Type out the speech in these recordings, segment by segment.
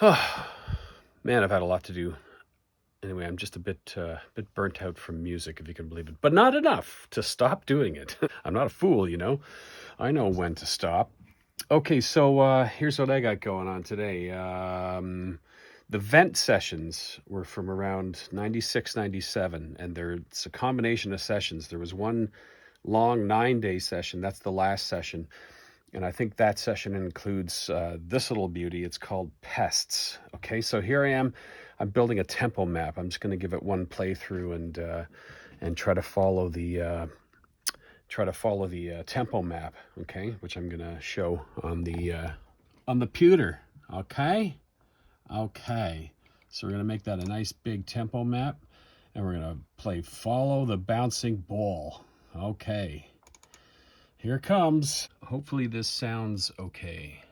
Man, I've had a lot to do. Anyway, I'm just a bit burnt out from music, if you can believe it, but not enough to stop doing it. I'm not a fool, you know. I know when to stop. Okay, so here's what I got going on today. The vent sessions were from around 96, 97, and it's a combination of sessions. There was one long 9-day session. That's the last session. And I think that session includes this little beauty. It's called Pests. Okay, so here I am. I'm building a tempo map. I'm just going to give it one playthrough and try to follow the tempo map. Okay, which I'm going to show on the pewter. Okay, okay. So we're going to make that a nice big tempo map, and we're going to play Follow the Bouncing Ball. Okay. Here it comes. Hopefully this sounds okay.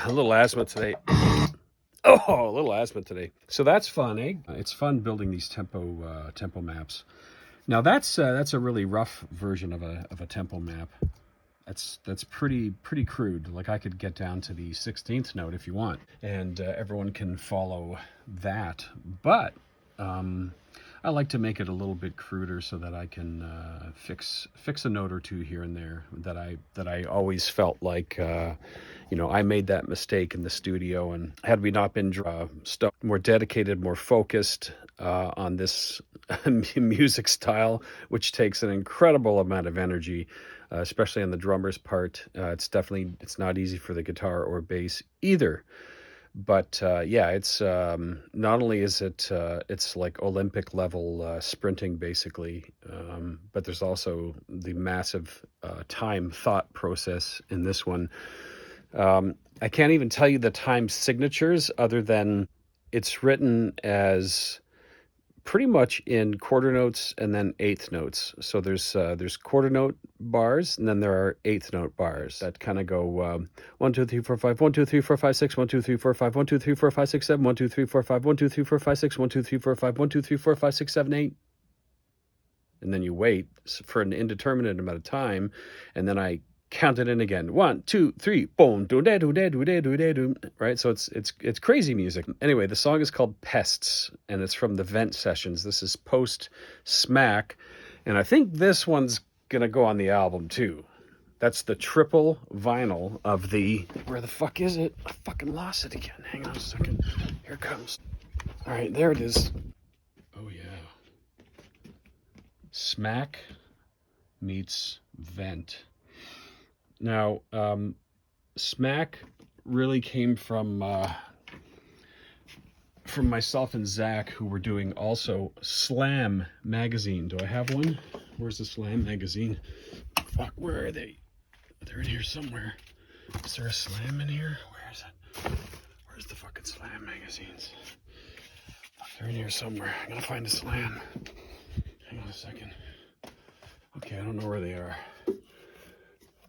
A little asthma today. Oh, a little asthma today. So that's fun, eh? It's fun building these tempo maps. Now that's a really rough version of a tempo map. That's pretty crude. Like I could get down to the 16th note if you want, and everyone can follow that. But I like to make it a little bit cruder so that I can fix a note or two here and there that I always felt like I made that mistake in the studio, and had we not been more dedicated, more focused on this music style, which takes an incredible amount of energy, especially on the drummer's part. It's not easy for the guitar or bass either. But it's not only is it's like Olympic level sprinting basically, but there's also the massive time thought process in this one. I can't even tell you the time signatures other than it's written as pretty much in quarter notes and then eighth notes. So there's quarter note bars, and then there are eighth note bars that kind of go 1 2 3 4 5 1 2 3 4 5 6 1 2 3 4 5 1 2 3 4 5 6 7 1 2 3 4 5 1 2 3 4 5 6 1 2 3 4 5 1 2 3 4 5 6 7 8, and then you wait for an indeterminate amount of time, and then I count it in again. 1 2 3 boom do da do da do da do da do. Right, so it's crazy music. Anyway, the song is called Pests, and it's from the Vent sessions. This is post Smack, and I think this one's gonna go on the album too. That's the triple vinyl of the, where the fuck is it? I fucking lost it again. Hang on a second. Here it comes. All right, there it is. Oh yeah. Smack meets Vent. Now, Smack really came from myself and Zach, who were doing also Slam magazine. Do I have one? Where's the Slam magazine? Fuck, where are they? They're in here somewhere. Is there a Slam in here? Where is it? Where's the fucking Slam magazines? They're in here somewhere. I'm gonna find a Slam. Hang on a second. Okay, I don't know where they are.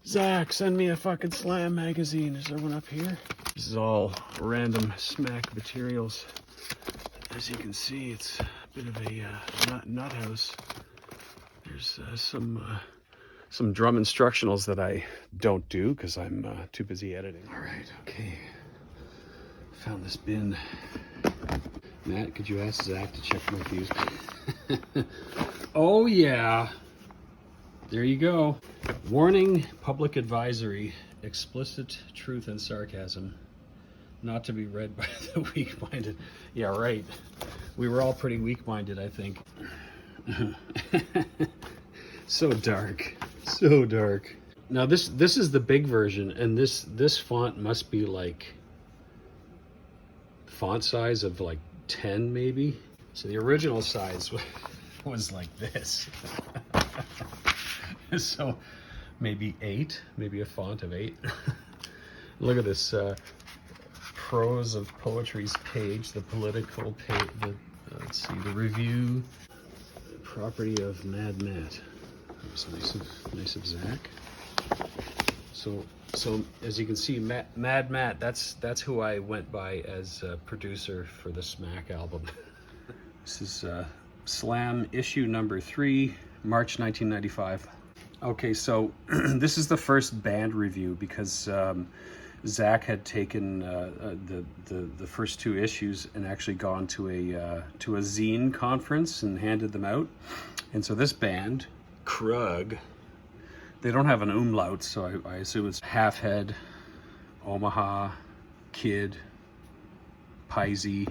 Zach, send me a fucking Slam magazine. Is there one up here? This is all random Smack materials. As you can see, it's a bit of a nut house. There's some drum instructionals that I don't do because I'm too busy editing. All right, okay. Found this bin. Matt, could you ask Zach to check my fuse? Oh yeah. There you go. Warning, public advisory, explicit truth and sarcasm. Not to be read by the weak-minded. Yeah, right. We were all pretty weak-minded, I think. So dark. So dark. Now this is the big version, and this font must be like font size of like 10 maybe. So the original size was like this. So maybe 8, maybe a font of 8. Look at this Prose of Poetry's page, the political page, let's see, the review, property of Mad Matt. That's nice of Zach. So as you can see, Mad Matt, that's who I went by as producer for the Smack album. This is Slam issue number 3, March 1995. Okay, so this is the first band review because Zach had taken the first 2 issues and actually gone to a zine conference and handed them out. And so this band, Krug, they don't have an umlaut, so I assume it's Halfhead, Omaha, Kid, Pisey.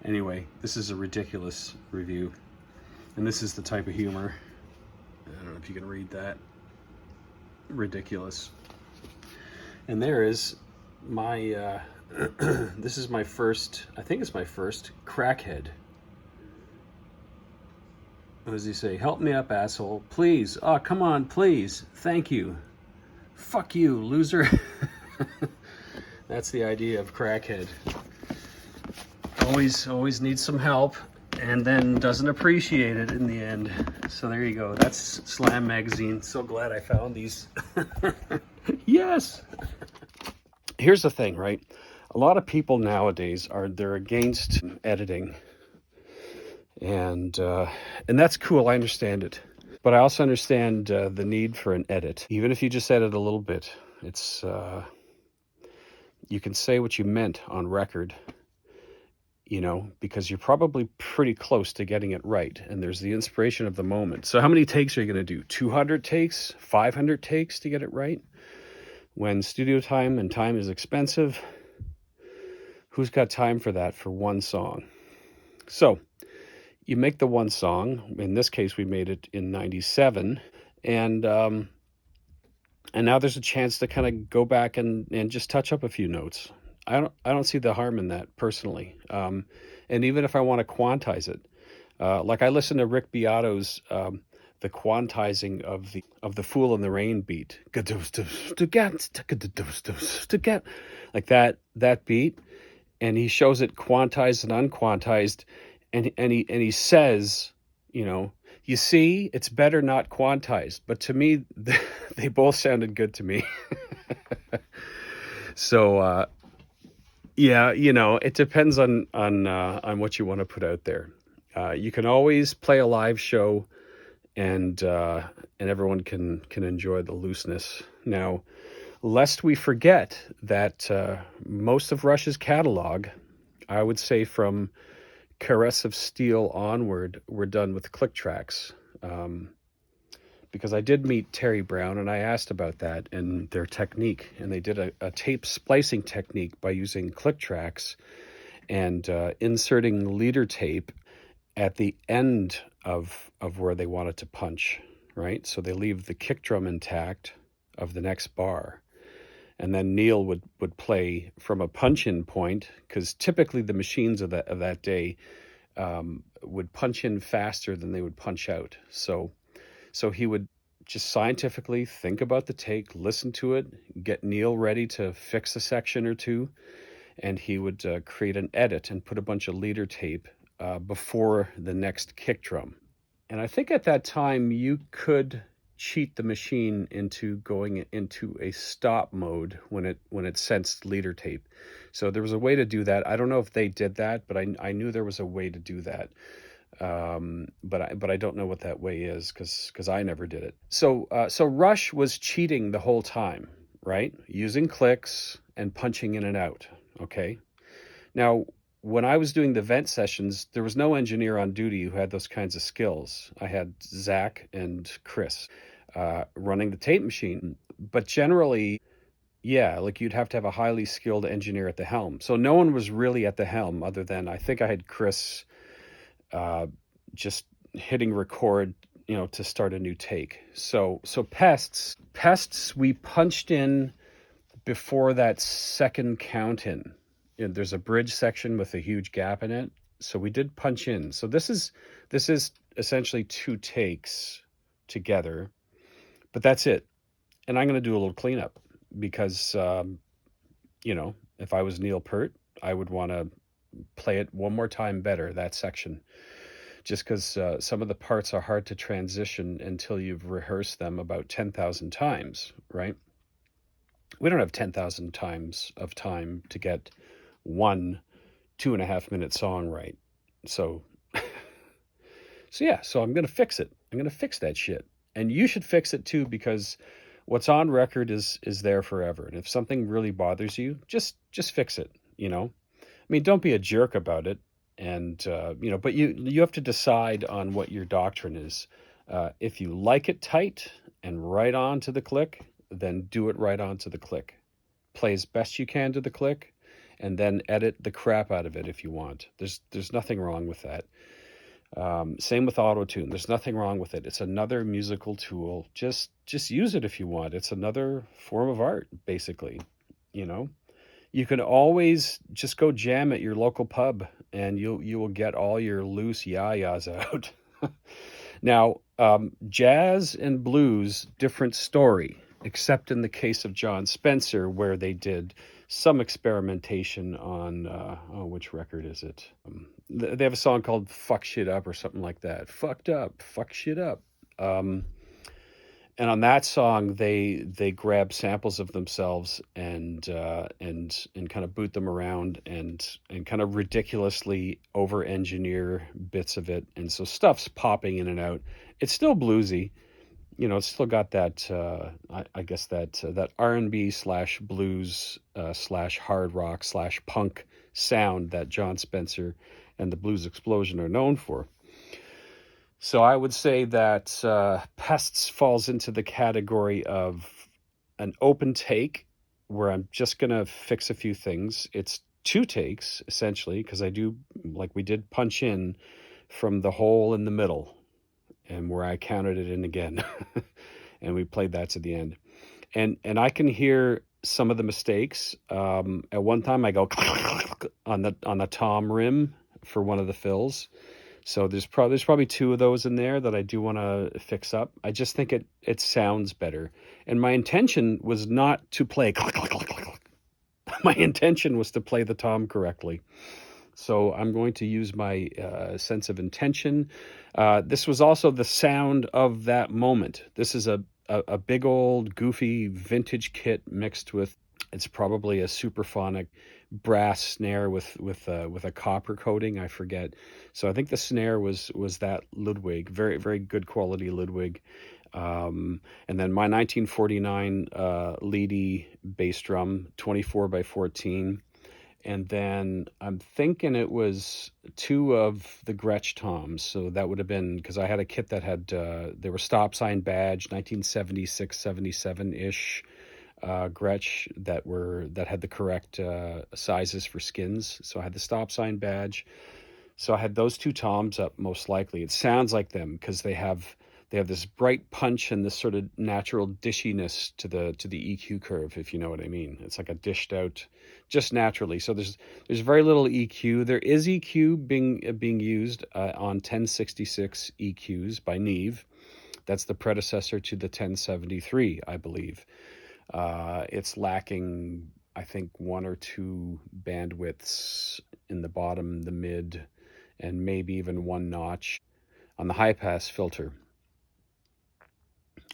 Anyway, this is a ridiculous review, and this is the type of humor. I don't know if you can read that. Ridiculous. And there is my, this is my first, I think it's my first crackhead. What does he say? Help me up, asshole. Please. Oh, come on, please. Thank you. Fuck you, loser. That's the idea of crackhead. Always needs some help, and then doesn't appreciate it in the end. So there you go. That's Slam magazine. So glad I found these. Yes. Here's the thing, right? A lot of people nowadays they're against editing, and that's cool. I understand it, but I also understand the need for an edit, even if you just edit a little bit. It's you can say what you meant on record. You know, because you're probably pretty close to getting it right. And there's the inspiration of the moment. So how many takes are you going to do? 200 takes? 500 takes to get it right? When studio time and time is expensive, who's got time for that for one song? So you make the one song. In this case, we made it in 97. And now there's a chance to kind of go back and just touch up a few notes. I don't see the harm in that personally. And even if I want to quantize it, like I listen to Rick Beato's the quantizing of the Fool in the Rain beat, like that beat, and he shows it quantized and unquantized, and he says, you know, you see, it's better not quantized. But to me, they both sounded good to me. So. Yeah, you know, it depends on what you want to put out there. You can always play a live show, and everyone can enjoy the looseness. Now, lest we forget that most of Rush's catalog, I would say from Caress of Steel onward, were done with click tracks. because I did meet Terry Brown and I asked about that and their technique. And they did a tape splicing technique by using click tracks and inserting leader tape at the end of where they wanted to punch, right? So they leave the kick drum intact of the next bar. And then Neil would play from a punch-in point, because typically the machines of that day would punch in faster than they would punch out. So he would just scientifically think about the take, listen to it, get Neil ready to fix a section or two, and he would create an edit and put a bunch of leader tape before the next kick drum. And I think at that time you could cheat the machine into going into a stop mode when it sensed leader tape. So there was a way to do that. I don't know if they did that, but I knew there was a way to do that. But I don't know what that way is, because I never did it. So Rush was cheating the whole time, right? Using clicks and punching in and out. Okay. Now, when I was doing the vent sessions, there was no engineer on duty who had those kinds of skills. I had Zach and Chris running the tape machine, but generally, yeah, like you'd have to have a highly skilled engineer at the helm. So no one was really at the helm other than, I think I had Chris just hitting record, to start a new take. So Pests, we punched in before that second count in. There's a bridge section with a huge gap in it. So we did punch in. So this is essentially 2 takes together, but that's it. And I'm going to do a little cleanup because, if I was Neil Peart, I would want to play it one more time better, that section, just because some of the parts are hard to transition until you've rehearsed them about 10,000 times, right? We don't have 10,000 times of time to get one 2.5 minute song right. So I'm going to fix it. I'm going to fix that shit. And you should fix it too, because what's on record is there forever. And if something really bothers you, just fix it, I mean, don't be a jerk about it. And, but you have to decide on what your doctrine is. If you like it tight and right on to the click, then do it right on to the click. Play as best you can to the click, and then edit the crap out of it if you want. There's nothing wrong with that. Same with auto-tune. There's nothing wrong with it. It's another musical tool. Just use it if you want. It's another form of art, basically. You can always just go jam at your local pub, and you will get all your loose yayas out. Now, jazz and blues, different story, except in the case of John Spencer, where they did some experimentation on, which record is it? They have a song called Fuck Shit Up or something like that. Fucked Up, Fuck Shit Up. And on that song, they grab samples of themselves and kind of boot them around and kind of ridiculously over-engineer bits of it. And so stuff's popping in and out. It's still bluesy. It's still got that, I guess that R&B / blues / hard rock / punk sound that John Spencer and the Blues Explosion are known for. So I would say that Pests falls into the category of an open take where I'm just going to fix a few things. It's 2 takes, essentially, because we did punch in from the hole in the middle, and where I counted it in again. And we played that to the end. And I can hear some of the mistakes. At one time I go on the tom rim for one of the fills. So there's probably 2 of those in there that I do want to fix up. I just think it sounds better. And my intention was not to play my intention was to play the tom correctly. So I'm going to use my sense of intention. This was also the sound of that moment. This is a big old goofy vintage kit mixed with, it's probably a superphonic brass snare with a copper coating. I forget. So I think the snare was that Ludwig, very, very good quality Ludwig. And then my 1949 Leedy bass drum, 24 by 14. And then I'm thinking it was two of the Gretsch toms. So that would have been, because I had a kit that had, they were stop sign badge, 1976, 77-ish Gretsch that had the correct sizes for skins. So I had the stop sign badge. So I had those two toms up most likely. It sounds like them because they have this bright punch and this sort of natural dishiness to the EQ curve, if you know what I mean. It's like a dished out just naturally. So there's very little EQ. There is EQ being used on 1066 EQs by Neve. That's the predecessor to the 1073, I believe. It's lacking, I think, one or two bandwidths in the bottom, the mid, and maybe even one notch on the high pass filter.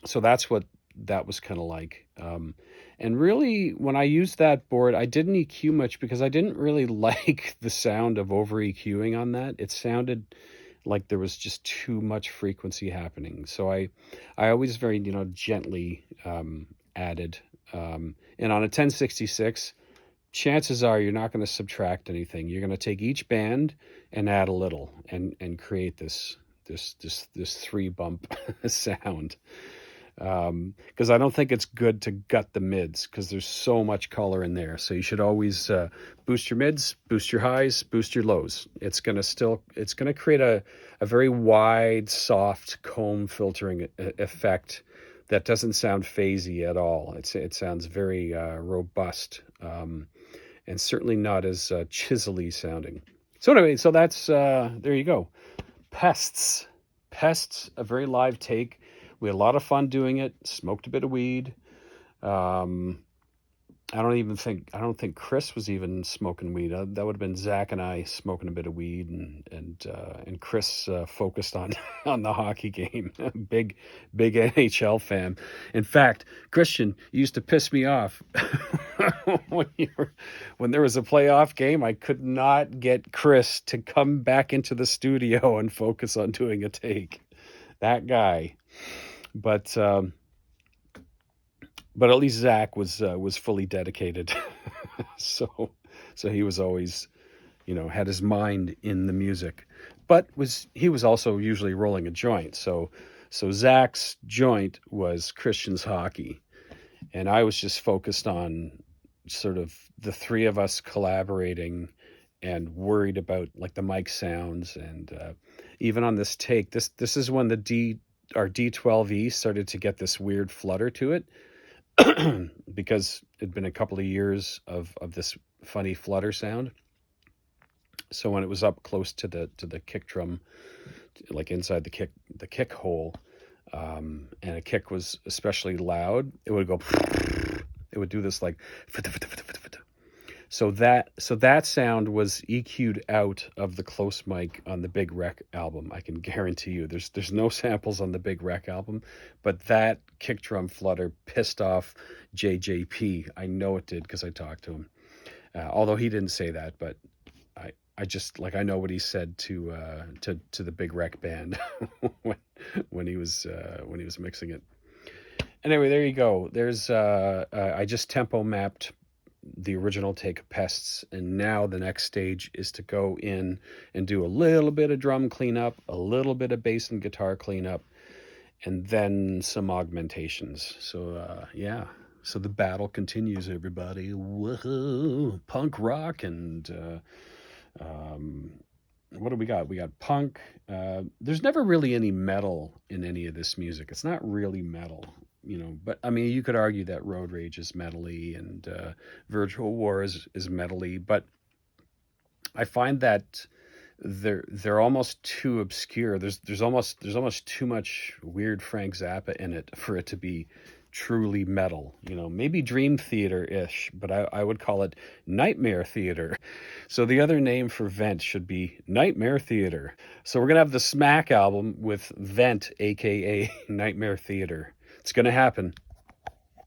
So that's what that was kind of like. And really, when I used that board, I didn't EQ much because I didn't really like the sound of over EQing on that. It sounded like there was just too much frequency happening. So I always very, gently added. And on a 1066, chances are you're not going to subtract anything. You're going to take each band and add a little and create this three bump sound. Because I don't think it's good to gut the mids because there's so much color in there. So you should always boost your mids, boost your highs, boost your lows. It's gonna create a very wide, soft comb filtering effect that doesn't sound phasey at all. It sounds very robust and certainly not as chisel-y sounding. So anyway, so that's there you go. Pests, a very live take. We had a lot of fun doing it. Smoked a bit of weed. I don't think Chris was even smoking weed. That would have been Zach and I smoking a bit of weed, and Chris focused on on the hockey game. big NHL fan. In fact, Christian, you used to piss me off when there was a playoff game. I could not get Chris to come back into the studio and focus on doing a take. That guy. But at least Zach was fully dedicated, so he was always, had his mind in the music, but he was also usually rolling a joint. So Zach's joint was Christian's hockey, and I was just focused on sort of the three of us collaborating and worried about like the mic sounds. And even on this take, this is when our D12E started to get this weird flutter to it because it'd been a couple of years of this funny flutter sound. So when it was up close to the kick drum, like inside the kick hole, and a kick was especially loud, it would go, it would do this like, so that sound was EQ'd out of the close mic on the Big Wreck album. I can guarantee you there's no samples on the Big Wreck album, but that kick drum flutter pissed off JJP. I know it did because I talked to him. Although he didn't say that, but I just I know what he said to the Big Wreck band when he was mixing it. Anyway, there you go. There's I just tempo mapped the original take of Pests, and now the next stage is to go in and do a little bit of drum cleanup, a little bit of bass and guitar cleanup, and then some augmentations. So so the battle continues, everybody. Whoa, punk rock and what do we got? We got punk. There's never really any metal in any of this music. It's not really metal. But I mean, you could argue that Road Rage is metally and Virtual War is metally, but I find that they're almost too obscure. There's almost too much weird Frank Zappa in it for it to be truly metal. Maybe Dream Theater-ish, but I would call it Nightmare Theater. So the other name for Vent should be Nightmare Theater. So we're gonna have the Smack album with Vent, aka Nightmare Theater. It's going to happen.